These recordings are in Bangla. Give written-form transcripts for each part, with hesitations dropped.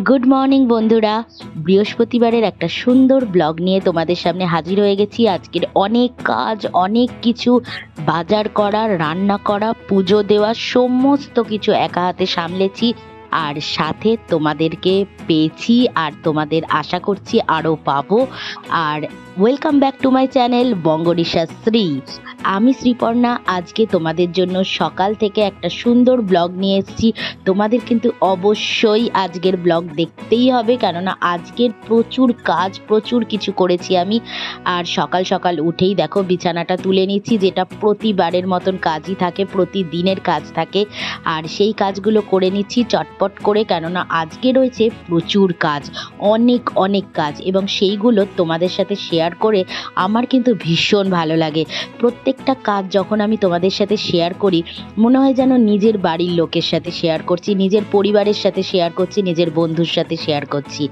গুড মর্নিং বন্ধুরা। বৃহস্পতিবারের একটা সুন্দর ব্লগ নিয়ে তোমাদের সামনে হাজির হয়ে গেছি। আজকের অনেক কাজ, অনেক কিছু, বাজার করা, রান্না করা, পুজো দেওয়া, সমস্ত কিছু একা হাতে সামলেছি। আর সাথে তোমাদেরকে পেয়েছি, আর তোমাদের আশা করছি আরও পাবো। আর welcome back to my channel বঙ্গরিশা শ্রী। আমি শ্রীপর্ণা। আজকে তোমাদের জন্য সকাল থেকে একটা সুন্দর ব্লগ নিয়ে এসেছি। তোমাদের কিন্তু অবশ্যই আজকের ব্লগ দেখতেই হবে, কেননা আজকের প্রচুর কাজ, প্রচুর কিছু করেছি আমি। আর সকাল সকাল উঠেই দেখো বিছানাটা তুলে নিচ্ছি, যেটা প্রতিবারের মতন কাজই থাকে, প্রতিদিনের কাজ থাকে। আর সেই কাজগুলো করে নিচ্ছি চটপট করে, কেননা আজকে রয়েছে প্রচুর কাজ, অনেক অনেক কাজ, এবং সেইগুলো তোমাদের সাথে শেয়ার করে আমার কিন্তু ভীষণ ভালো লাগে। প্রত্যেকটা কাজ যখন আমি তোমাদের সাথে শেয়ার করি, মনে হয় যেন নিজের বাড়ির লোকের সাথে শেয়ার করছি, নিজের পরিবারের সাথে শেয়ার করছি, নিজের বন্ধুর সাথে শেয়ার করছি।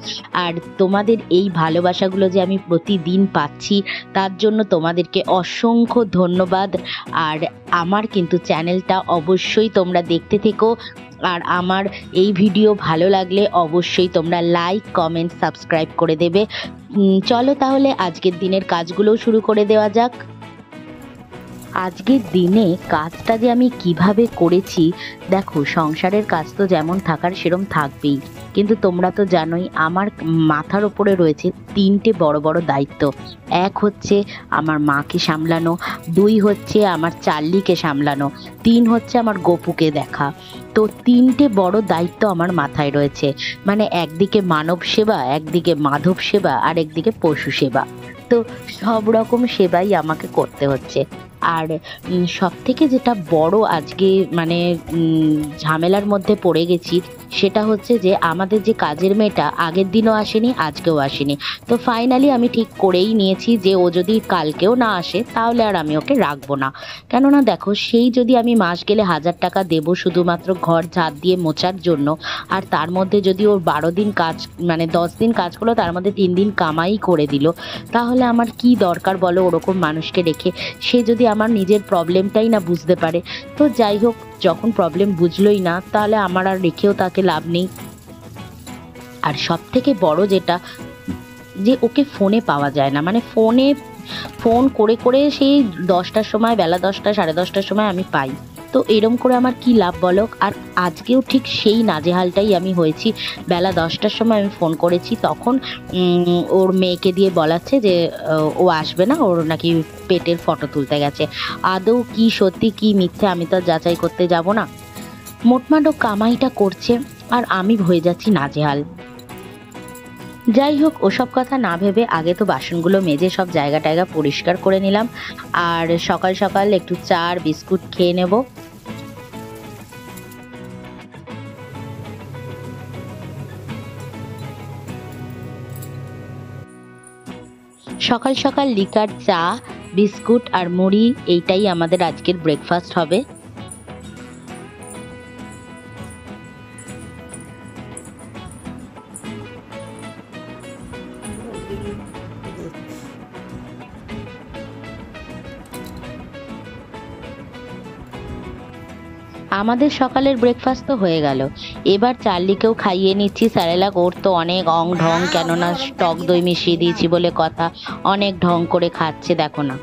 আর তোমাদের এই ভালোবাসাগুলো যে আমি প্রতিদিন পাচ্ছি, তার জন্য তোমাদেরকে অসংখ্য ধন্যবাদ। আর আমার কিন্তু চ্যানেলটা অবশ্যই তোমরা দেখতে থেকো। আর আমার এই ভিডিও ভালো লাগলে অবশ্যই তোমরা লাইক, কমেন্ট, সাবস্ক্রাইব করে দেবে। চলো তাহলে আজকের দিনের কাজগুলোও শুরু করে দেওয়া যাক। আজকের দিনে কাজটা যে আমি কিভাবে করেছি, দেখো সংসারের কাজ তো যেমন থাকার সেরম থাকবেই, কিন্তু তোমরা তো জানোই আমার মাথার ওপরে রয়েছে তিনটে বড় বড় দায়িত্ব। এক হচ্ছে আমার মাকে সামলানো, দুই হচ্ছে আমার চার্লিকে সামলানো, তিন হচ্ছে আমার গপুকে দেখা। তো তিনটে বড় দায়িত্ব আমার মাথায় রয়েছে, মানে একদিকে মানব সেবা, একদিকে মাধব সেবা, আর একদিকে পশু সেবা। তো সব রকম সেবাই আমাকে করতে হচ্ছে। আর সব থেকে যেটা বড় আজকে মানে ঝামেলার মধ্যে পড়ে গেছি, সেটা হচ্ছে যে আমাদের যে কাজের মেয়েটা আগের দিনও আসেনি, আজকেও আসেনি। তো ফাইনালি আমি ঠিক করেই নিয়েছি যে ও যদি কালকেও না আসে তাহলে আর আমি ওকে রাখবো না। কেননা দেখো, সেই যদি আমি মাস গেলে 1000 টাকা দেবো শুধুমাত্র ঘর ঝাড় দিয়ে মোছার জন্য, আর তার মধ্যে যদি ওর 12 দিন কাজ, মানে 10 দিন কাজ করলো, তার মধ্যে 3 দিন কামাই করে দিল, তাহলে আমার কি দরকার বলো ওরকম মানুষকে রেখে? সে যদি আমার নিজের প্রবলেমটাই না বুঝতে পারে। তো যাই হোক, যখন প্রবলেম বুঝলোই না, তাহলে আমার আর রেখেও তাকে লাভ নেই। আর সব থেকে বড় যেটা, যে ওকে ফোনে পাওয়া যায় না, মানে ফোন করে করে সেই 10টার সময়, বেলা 10টা 10:30টার সময় আমি পাই। তো এরম করে আমার কি লাভ বলো? আর আজকেও ঠিক সেই নাজেহালটাই আমি হয়েছি। বেলা 10টার সময় আমি ফোন করেছি, তখন ওর মেয়েকে দিয়ে বলাচ্ছে যে ও আসবে না, ওর নাকি পেটের ফটো তুলতে গেছে। আদৌ কি সত্যি কি মিথ্যে আমি তো যাচাই করতে যাব না। মোটমাট ও কামাইটা করছে, আর আমি হয়ে যাচ্ছি নাজেহাল। যাই হোক, ওসব কথা না ভেবে আগে তো বাসনগুলো মেজে সব জায়গা টায়গা পরিষ্কার করে নিলাম। আর সকাল সকাল একটু চা আর বিস্কুট খেয়ে নেব। সকাল সকাল লিকার চা, বিস্কুট আর মুড়ি, এইটাই আমাদের আজকের ব্রেকফাস্ট হবে। আমাদের সকালের ব্রেকফাস্ট তো হয়ে গেল, এবার চার্লিকেও খাইয়ে নিচ্ছি স্যারেলাক। ওর তো অনেক অং ঢং, কেননা টক দই মিশিয়ে দিয়েছি বলে কথা, অনেক ঢং করে খাচ্ছে, দেখো না।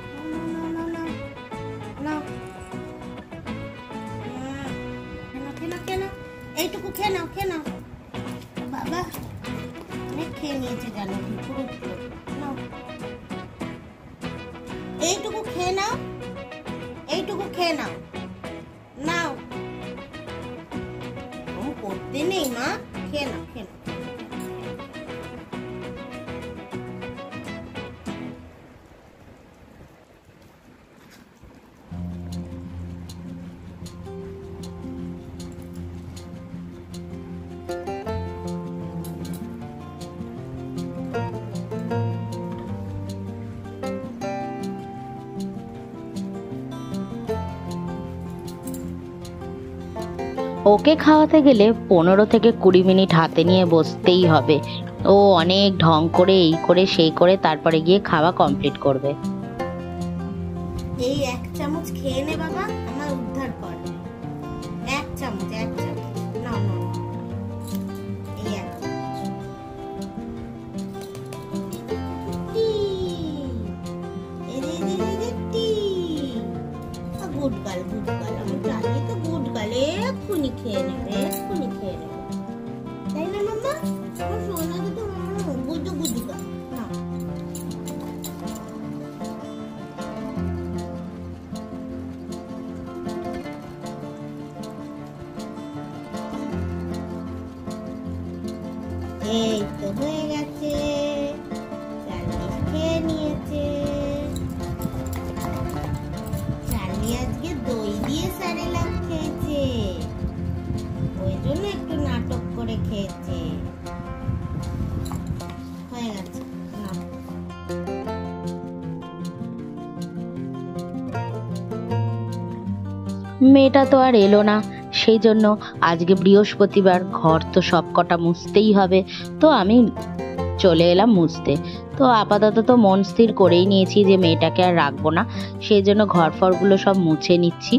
এইটুকু খেয়ে নাও, খেয়ে নাও বাবা, অনেক খেয়ে নিয়েছে জানো, পুরো নাও, এইটুকু খেয়ে নাও, এইটুকু খেয়ে নাও, নাও করতে নেই মা, খেয়ে নাও, খেয়ে নাও। ওকে খাওয়াতে গেলে 15 থেকে 20 মিনিট হাতে নিয়ে বসতেই হবে। ও অনেক ঢং করে, এই করে সেই করে তারপরে গিয়ে খাওয়া কমপ্লিট করবে। এই 1 চামচ খেয়ে নে বাবা, আমার উদ্ধার কর। 1 চামচ, 1 চামচ নাও নাও, এই 1 চামচ। আমার সোনাটা তো গুজু গুজু গা না। এই তো হয়ে গেছে, চার্লি খেয়ে নিয়েছে। চার্লি আজকে দই দিয়ে সারেলাক খেয়েছে, ওই জন্য একটু নাটক করে খেয়েছে। হয়ে গেছে, নাও। মেয়েটা তো আর এলো না, সেই জন্য আজকে বৃহস্পতিবার, ঘর তো সব কটা মুছতেই হবে। তো আমি চলে এলাম মুছতে। তো আপাতত তো মন স্থির করেই নিয়েছি যে মেয়েটাকে আর রাখবো না, সেই জন্য ঘর ফরগুলো সব মুছে নিচ্ছি।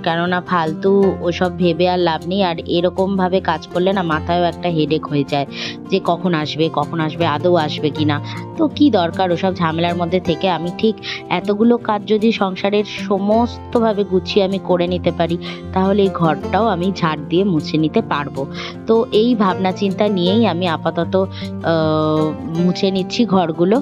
কেননা ফালতু ওসব ভেবে আর লাভ নেই। আর এরকমভাবে কাজ করলে না মাথায়ও একটা হেডেক হয়ে যায় যে কখন আসবে কখন আসবে, আদৌ আসবে কি না। তো কি দরকার ওসব ঝামেলার মধ্যে থেকে। আমি ঠিক এতগুলো কাজ যদি সংসারের সমস্তভাবে গুছিয়ে আমি করে নিতে পারি, তাহলে এই ঘরটাও আমি ঝাড় দিয়ে মুছে নিতে পারবো। তো এই ভাবনা চিন্তা নিয়েই আমি আপাতত মুছে নিচ্ছি ঘরগুলো।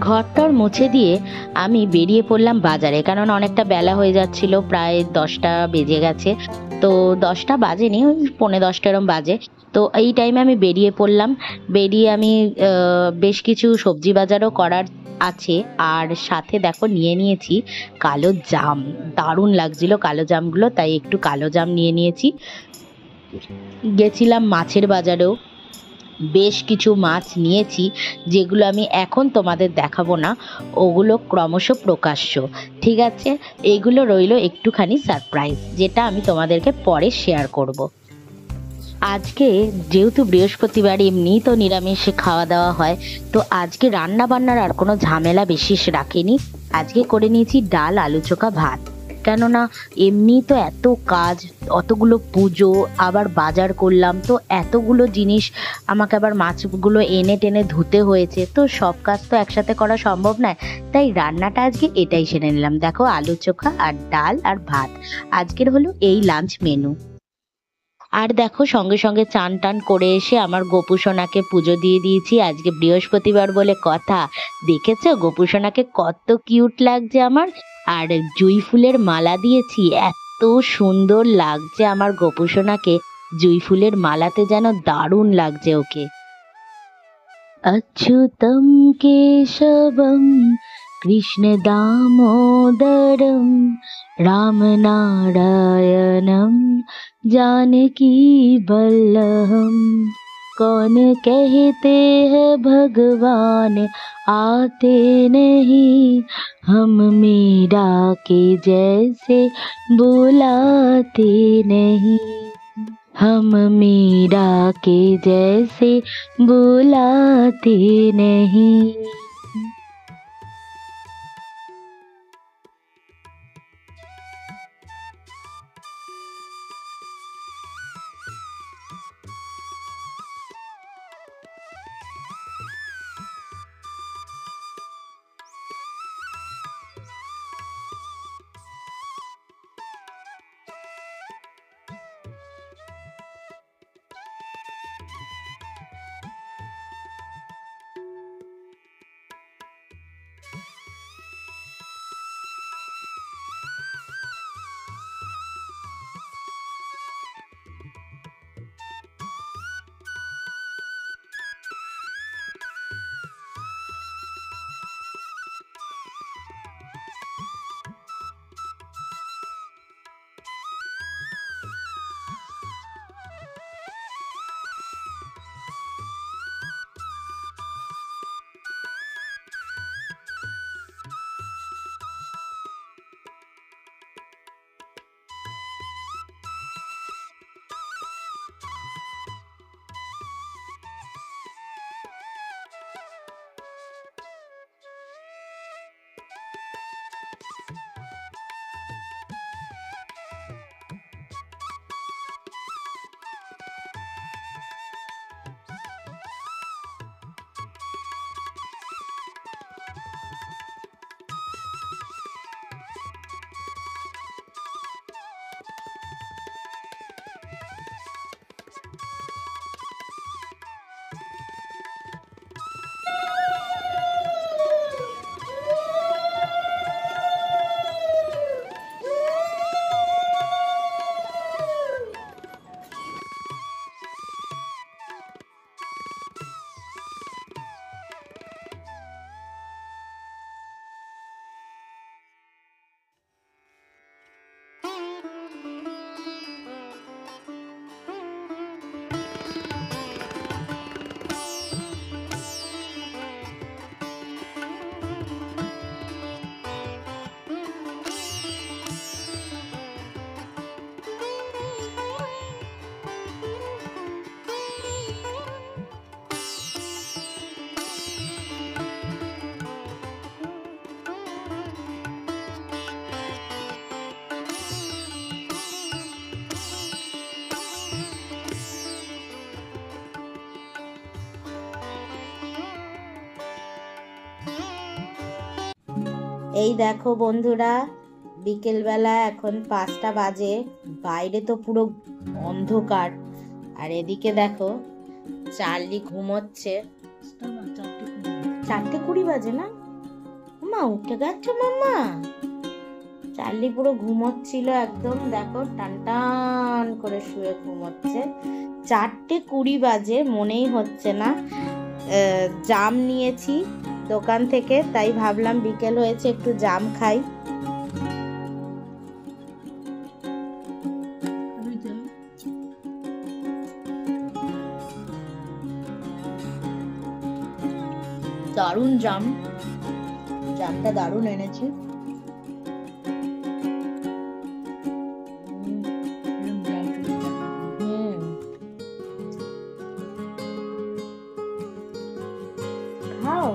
ঘরটর মুছে দিয়ে আমি বেরিয়ে পড়লাম বাজারে, কারণ অনেকটা বেলা হয়ে যাচ্ছিল, প্রায় 10টা বেজে গেছে। তো 10টা বাজেনি, ওই 9:45 এরম বাজে। তো এই টাইমে আমি বেরিয়ে পড়লাম। বেরিয়ে আমি বেশ কিছু সবজি বাজারও করার আছে। আর সাথে দেখো নিয়ে নিয়েছি কালো জাম। দারুণ লাগছিল কালো জামগুলো, তাই একটু কালো জাম নিয়ে নিয়েছি। গেছিলাম মাছের বাজারেও, বেশ কিছু মাছ নিয়েছি, যেগুলো আমি এখন তোমাদের দেখাবো না, ওগুলো ক্রমশ প্রকাশ্য। ঠিক আছে, এইগুলো রইলো একটুখানি সারপ্রাইজ, যেটা আমি তোমাদেরকে পরে শেয়ার করব। আজকে যেহেতু বৃহস্পতিবার, এমনিই তো নিরামিষ খাওয়া দাওয়া হয়, তো আজকে রান্না বান্নার আর কোনো ঝামেলা বেশি রাখিনি। আজকে করে নিয়েছি ডাল, আলু চোখা, ভাত। কেননা এমনি তো এত কাজ, অতগুলো পুজো, আবার বাজার করলাম, তো এতগুলো জিনিস আমাকে আবার মাছগুলো এনে টেনে ধুতে হয়েছে, তো সব কাজ তো একসাথে করা সম্ভব নয়। তাই রান্নাটা আজকে এটাই সেরে নিলাম। দেখো, আলু চোখা আর ডাল আর ভাত আজকের হলো এই লাঞ্চ মেনু। আর দেখো, সঙ্গে সঙ্গে চান টান করে এসে আমার গোপুসোনাকে পুজো দিয়ে দিয়েছি। আজকে বৃহস্পতিবার বলে কথা। দেখেছো গোপুসোনাকে কত কিউট লাগছে আমার। আর জুঁই ফুলের মালা দিয়েছি, এত সুন্দর লাগছে আমার গোপুসোনাকে। জুঁই ফুলের মালাতে যেন দারুণ লাগছে ওকে। अच्युतं केशवं कृष्णदामोदरं रामनारायणं जानकीवल्लभं। कौन कहते हैं भगवान आते नहीं, हम मीरा के जैसे बुलाते नहीं, हम मीरा के जैसे बुलाते नहीं। এই দেখো বন্ধুরা, বিকেলবেলা এখন 5টা বাজে, বাইরে তো পুরো অন্ধকার, আর এদিকে দেখো চার্লি ঘুমোচ্ছে। 4:20 বাজে না? মা উঠে গেছে মাম্মা। চার্লি পুরো ঘুমোচ্ছিল একদম, দেখো টান টান করে শুয়ে ঘুমোচ্ছে। 4:20 বাজে, মনেই হচ্ছে না। জাম নিয়েছি দোকান থেকে, তাই ভাবলাম বিকেল হয়েছে একটু জাম খাই। দারুণ জাম, জামটা দারুণ এনেছি। খাও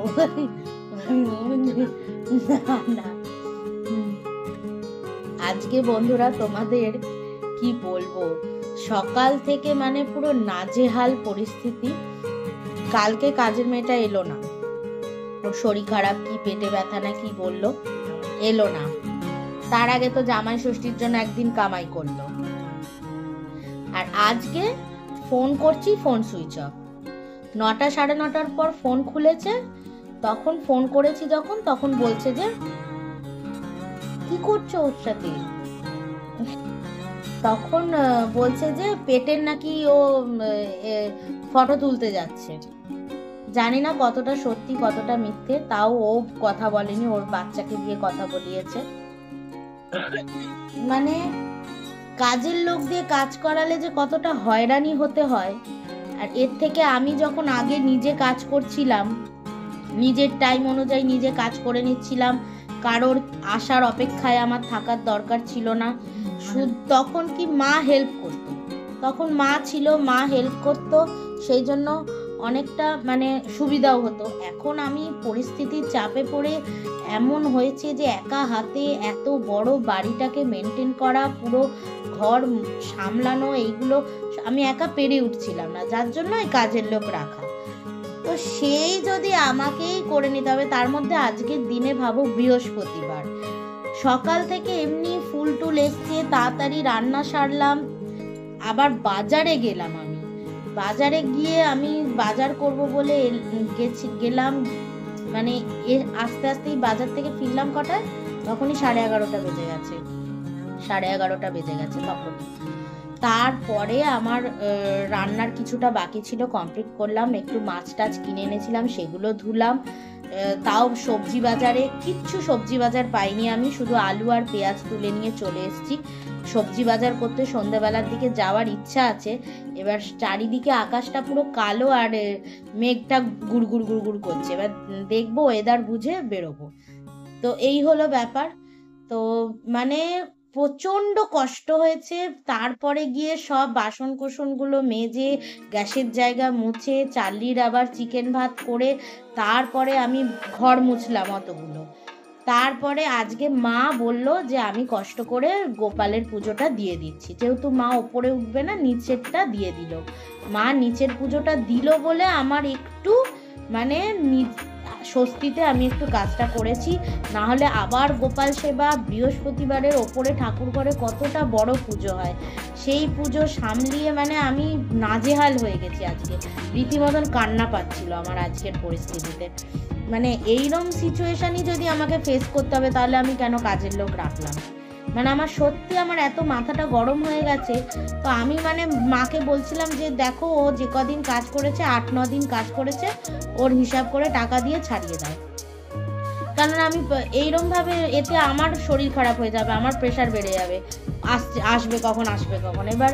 না। আজকে বন্ধুরা তোমাদের কি বলবো, সকাল থেকে মানে পুরো নাজেহাল পরিস্থিতি। কালকে কাজের মেয়েটা এলো না, ওর শরীর খারাপ, কি পেটে ব্যথা না কি বললো, এলো না। তার আগে তো জামাই ষষ্ঠীর জন্য একদিন কামাই করলো। আর আজকে ফোন করছি, ফোন সুইচ অফ। 9টা 9:30 পর ফোন খুলেছে, তখন ফোন করেছি যখন, তখন বলছে যে কি করছো ওর সাথে, তখন বলছে যে পেটের নাকি ও ফটো তুলতে যাচ্ছে। জানি না কতটা সত্যি কতটা মিথ্যে, তাও ও কথা বলেনি, ওর বাচ্চাকে দিয়ে কথা বলিয়েছে। মানে কাজের লোক দিয়ে কাজ করালে যে কতটা হয়রানি হতে হয়। আর এর থেকে আমি যখন আগে নিজে কাজ করছিলাম, নিজের টাইম অনুযায়ী নিজে কাজ করে নিচ্ছিলাম, কারোর আসার অপেক্ষায় আমার থাকার দরকার ছিল না। তখন কি মা হেল্প করতো, তখন মা ছিল, মা হেল্প করতো, সেই জন্য অনেকটা মানে সুবিধাও হতো। এখন আমি পরিস্থিতির চাপে পড়ে এমন হয়েছে যে একা হাতে এত বড় বাড়িটাকে মেনটেন করা, পুরো ঘর সামলানো, এইগুলো আমি একা পেরে উঠছিলাম না, যার জন্য এই কাজের লোক রাখা। তো সেই যদি আমাকেই করে নিতে হবে, তার মধ্যে আজকের দিনে ভাবো বৃহস্পতিবার, সকাল থেকে এমনি ফুল টুল এসছে, তাড়াতাড়ি রান্না সারলাম, আবার বাজারে গেলাম। আমি বাজারে গিয়ে আমি বাজার করব বলে গেলাম, মানে আস্তে আস্তেই বাজার থেকে ফিরলাম কটায়, তখনই 11:30 বেজে গেছে, 11:30 বেজে গেছে তখন। তারপরে আমার রান্নার কিছুটা বাকি ছিল, কমপ্লিট করলাম। একটু মাছ টাছ কিনে এনেছিলাম, সেগুলো ধুলাম। তাও সবজি বাজারে কিচ্ছু সবজি বাজার পাইনি আমি, শুধু আলু আর পেঁয়াজ তুলে নিয়ে চলে এসেছি। সবজি বাজার করতে সন্ধ্যাবেলার দিকে যাওয়ার ইচ্ছা আছে। এবার চারিদিকে আকাশটা পুরো কালো আর মেঘটা গুড়গুড় গুড়গুড় করছে, এবার দেখবো ওয়েদার বুঝে বেরোবো। তো এই হলো ব্যাপার। তো মানে প্রচন্ড কষ্ট হয়েছে। তারপরে গিয়ে সব বাসন কোসনগুলো মেজে, গ্যাসের জায়গা মুছে, চার্লির আবার চিকেন ভাত করে, তারপরে আমি ঘর মুছলাম অতগুলো। তারপরে আজকে মা বলল যে আমি কষ্ট করে গোপালের পুজোটা দিয়ে দিচ্ছি, যেহেতু মা ওপরে উঠবে না, নিচেরটা দিয়ে দিল। মা নিচের পুজোটা দিল বলে আমার একটু মানে স্বস্তিতে আমি একটু কাজটা করেছি। না হলে আবার গোপাল সেবা, বৃহস্পতিবারের ওপরে ঠাকুর ঘরে কতটা বড় পুজো হয়, সেই পুজো সামলিয়ে মানে আমি নাজেহাল হয়ে গেছি। আজকে রীতিমতন কান্না পাচ্ছিল আমার আজকের পরিস্থিতিতে। মানে এইরকম সিচুয়েশনই যদি আমাকে ফেস করতে হবে, তাহলে আমি কেন কাজের লোক রাখলাম? মানে আমার সত্যি আমার এত মাথাটা গরম হয়ে গেছে। তো আমি মানে মাকে বলছিলাম যে দেখো, ও যে কদিন কাজ করেছে, 8-9 দিন কাজ করেছে, ওর হিসাব করে টাকা দিয়ে ছাড়িয়ে দাও। কারণ আমি এইরকম ভাবে এতে আমার শরীর খারাপ হয়ে যাবে, আমার প্রেশার বেড়ে যাবে, আসবে কখন আসবে কখন। এবার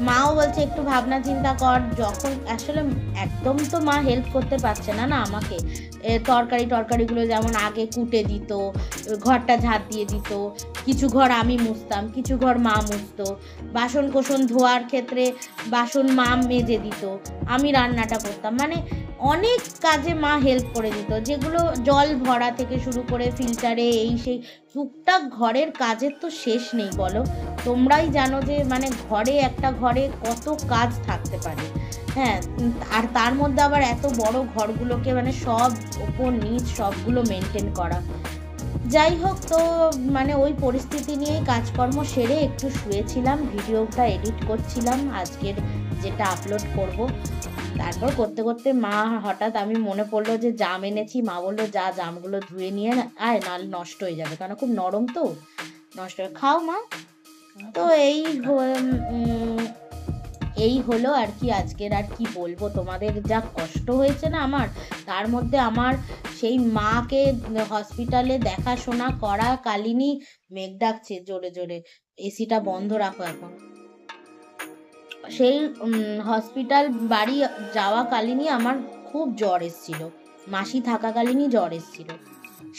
মাও বলছে একটু ভাবনা চিন্তা কর। যখন আসলে একদম তো মা হেল্প করতে পারছে না আমাকে, তরকারিগুলো যেমন আগে কুটে দিত, ঘরটা ঝাড় দিয়ে দিত, কিছু ঘর আমি মুছতাম, কিছু ঘর মা মুছতো, বাসন কোসন ধোয়ার ক্ষেত্রে বাসন মা মেজে দিত, আমি রান্নাটা করতাম। মানে অনেক কাজে মা হেল্প করে দিত, যেগুলো জল ভরা থেকে শুরু করে ফিল্টারে এই সেই টুকটাক ঘরের কাজের তো শেষ নেই বলো। তোমরাই জানো যে মানে একটা ঘরে কত কাজ থাকতে পারে। হ্যাঁ, আর তার মধ্যে আবার এত বড় ঘরগুলোকে মানে সব ওপর নিচ সবগুলো মেনটেন করা। যাই হোক, তো মানে ওই পরিস্থিতি নিয়েই কাজকর্ম সেরে একটু শুয়েছিলাম, ভিডিওটা এডিট করছিলাম আজকের যেটা আপলোড করব। তারপর করতে করতে মা হঠাৎ আমি মনে পড়লো যে জাম এনেছি, মা বললো যা জামগুলো ধুয়ে নিয়ে আয়, নাহলে নষ্ট হয়ে যাবে, কারণ খুব নরম তো নষ্ট হয়ে। খাও মা। তো এই হলো আর কি আজকের। আর কি বলবো তোমাদের, যা কষ্ট হয়েছে না আমার, তার মধ্যে আমার সেই মাকে হসপিটালে দেখাশোনা করা কালিনী মেঘ ডাকছে জোরে জোরে, এসিটা বন্ধ রাখো এখন। সেই হসপিটাল বাড়ি যাওয়া কালিনী আমার খুব জ্বর এসছিল, মাসি থাকাকালীনই জ্বর এসছিল।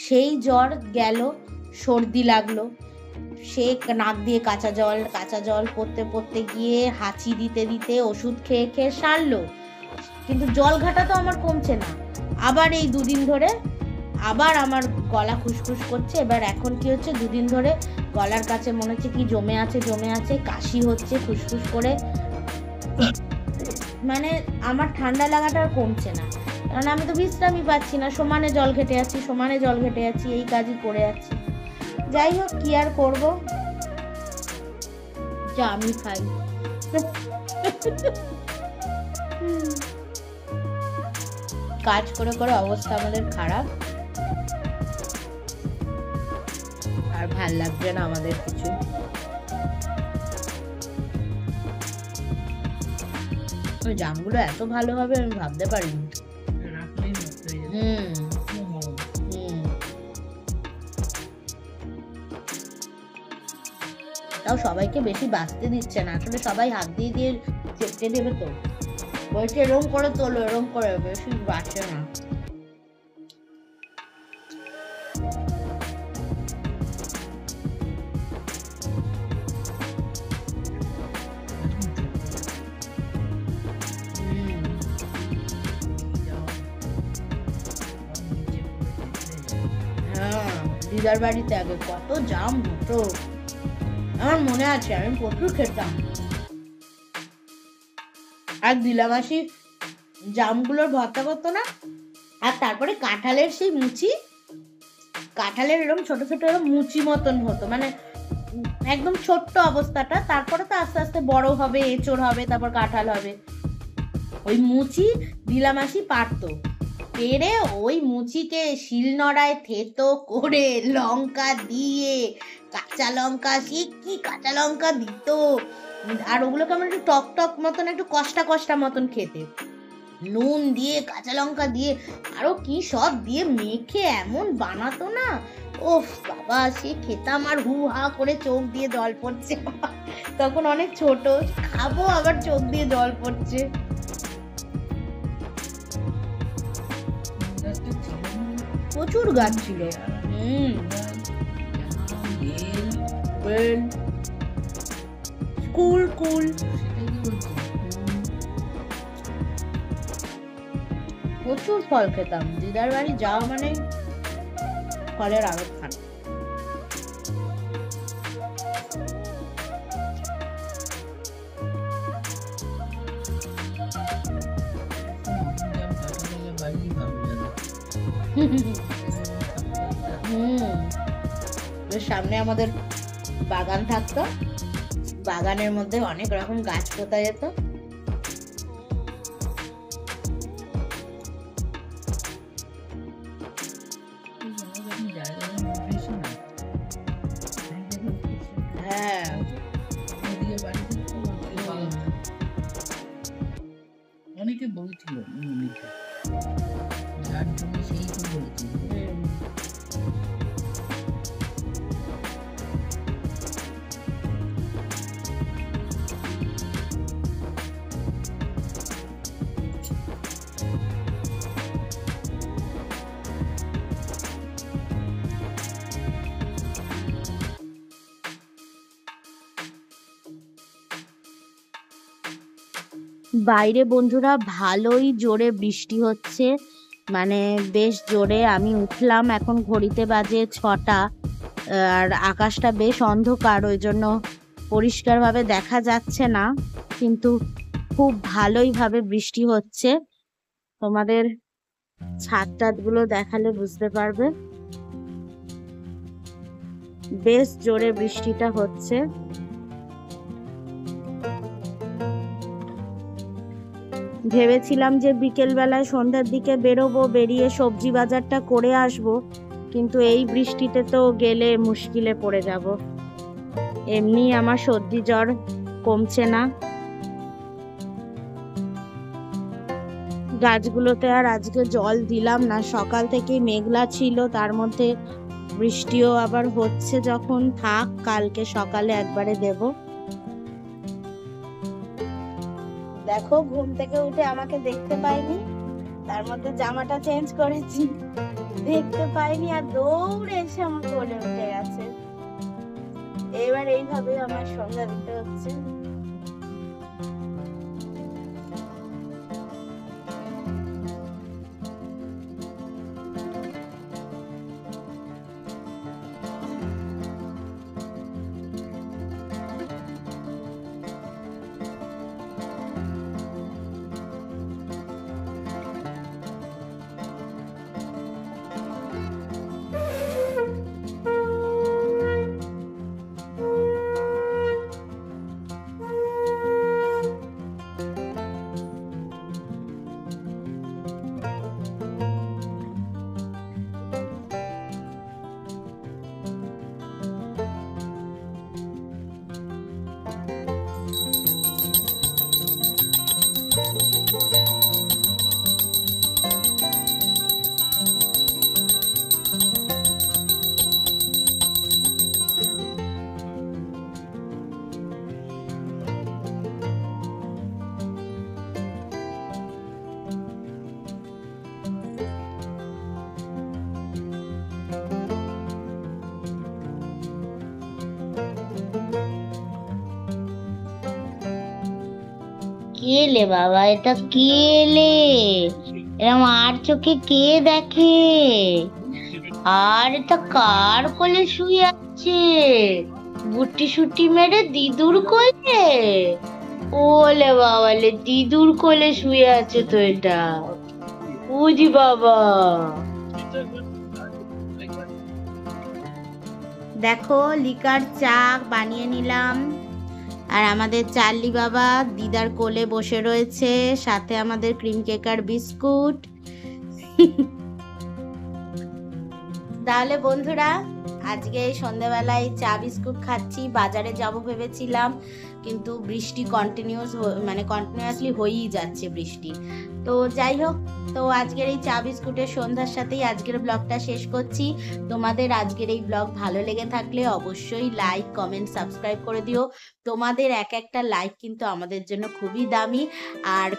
সেই জ্বর গেল, সর্দি লাগলো, সে নাক দিয়ে কাঁচা জল পড়তে গিয়ে হাঁচি দিতে দিতে ওষুধ খেয়ে খেয়ে সারলো, কিন্তু জল ঘাটা তো আমার কমছে না। আবার এই দুদিন ধরে আবার আমার গলা খুসখুস করছে। এবার এখন কি হচ্ছে, দুদিন ধরে গলার কাছে মনে হচ্ছে কি জমে আছে, কাশি হচ্ছে খুসখুস করে, মানে আমার ঠান্ডা লাগাটা আর কমছে না, কারণ আমি তো বিশ্রামই পাচ্ছি না, সমানে জল ঘেটে যাচ্ছি, এই কাজই করে যাচ্ছি। যাই হোক, কি আর করবো, যা আমি খাই। কাজ করে করে অবস্থা আমাদের খারাপ, আর ভাল লাগছে না আমাদের কিছু। ওই জামগুলো এত ভালো হবে আমি ভাবতে পারিনি। তাও সবাইকে বেশি বাঁচতে দিচ্ছে না, আসলে সবাই হাত দিয়ে দিয়ে চেপটে দেবে, তো বলছে এরম করে তোলো, এরম করে, বেশি বাঁচে না। দিদার বাড়িতে আগে কত জাম হতো, আমার মনে আছে, আমি প্রচুর খেতাম। আর দিলা মাসি জামগুলোর ভর্তা করতো না, আর তারপরে কাঁঠালের সেই মুচি, কাঁঠালের এরকম ছোট ছোট এরকম মুচি মতন হতো, মানে একদম ছোট্ট অবস্থাটা, তারপরে তো আস্তে আস্তে বড় হবে, এঁচড় হবে, তারপর কাঁঠাল হবে। ওই মুচি দিলা মাসি পারতো, পেরে ওই মুচিকে শিলনোড়ায় থেতো করে লঙ্কা দিয়ে, কাঁচা লঙ্কা, সে কি কাঁচা লঙ্কা দিত, আর ওগুলো কেমন একটু টক টক মতন, একটু কষ্টা কষ্টা মতন খেতে, নুন দিয়ে কাঁচা লঙ্কা দিয়ে আরো কি সব দিয়ে মেখে এমন বানাতো না, ওফ বাবা, সে খেতাম আর হু হা করে চোখ দিয়ে জল পড়ছে। তখন অনেক ছোট, খাবো আবার চোখ দিয়ে জল পড়ছে। প্রচুর গাছ ছিল, কুল প্রচুর ফল খেতাম, দিদার বাড়ি যাওয়া মানে ফলের আড়ত খান। সামনে আমাদের বাগান থাকতো, বাগানের মধ্যে অনেক রকম গাছ পোতা যেত। হ্যাঁ, অনেকে বলছিল যার জন্য সেই তো বলেছিল। বাইরে বন্ধুরা ভালোই জোরে বৃষ্টি হচ্ছে, মানে বেশ জোরে। আমি উঠলাম, এখন ঘড়িতে বাজে 6টা, আর আকাশটা বেশ অন্ধকার, ওই জন্য পরিষ্কারভাবে দেখা যাচ্ছে না, কিন্তু খুব ভালোইভাবে বৃষ্টি হচ্ছে। তোমাদের ছাদ টাদগুলো দেখালে বুঝতে পারবে। বেশ জোরে বৃষ্টিটা হচ্ছে। ভেবেছিলাম যে বিকেল বেলায় সন্ধ্যার দিকে বেরোবো, বেরিয়ে সবজি বাজারটা করে আসবো, কিন্তু এই বৃষ্টিতে তো গেলে মুশকিলে পড়ে যাব। এমনি আমার সর্দি জ্বর কমছে না। গাছগুলোতে আর আজকে জল দিলাম না, সকাল থেকেই মেঘলা ছিল, তার মধ্যে বৃষ্টিও আবার হচ্ছে, যখন থাক কালকে সকালে একবারে দেব। দেখো ঘুম থেকে উঠে আমাকে দেখতে পাইনি, তার মধ্যে জামাটা চেঞ্জ করেছি, দেখতে পাইনি আর দৌড়ে এসে আমার কোলে উঠে গেছে। এবার এইভাবে আমার সন্ধ্যা দিতে হচ্ছে। কে এলে বাবা, এটা কে এলে? এরম আর চোখে কে দেখে? আর এটা কার কোলে শুয়ে আছে? বুটি সুটি মেরে দিদুর কোলে? ওলে বাবালে, দিদুর কোলে শুয়ে আছে তো এটা। বুঝি বাবা, দেখো লিকার চা বানিয়ে নিলাম, আর আমাদের চার্লি বাবা দিদার কোলে বসে রয়েছে, সাথে আমাদের ক্রিম কেক আর বিস্কুট। তাহলে বন্ধুরা, আজকে এই সন্ধ্যাবেলায় চা বিস্কুট খাচ্ছি। বাজারে যাব ভেবেছিলাম, কিন্তু বৃষ্টি কন্টিনিউয়াসলি হয়েই যাচ্ছে বৃষ্টি। তো যাই হোক, তো আজকের এই চা বিস্কুটের সন্ধ্যার সাথেই আজকের ব্লগটা শেষ করছি। তোমাদের আজকের এই ব্লগ ভালো লেগে থাকলে অবশ্যই লাইক, কমেন্ট, সাবস্ক্রাইব করে দিও। তোমাদের এক একটা লাইক কিন্তু আমাদের জন্য খুবই দামি, আর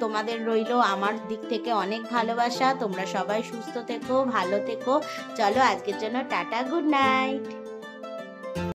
তোমাদের রইলো আমার দিক থেকে অনেক ভালোবাসা। তোমরা সবাই সুস্থ থেকো, ভালো থেকো। চলো আজকের জন্য টাটা, গুড নাইট।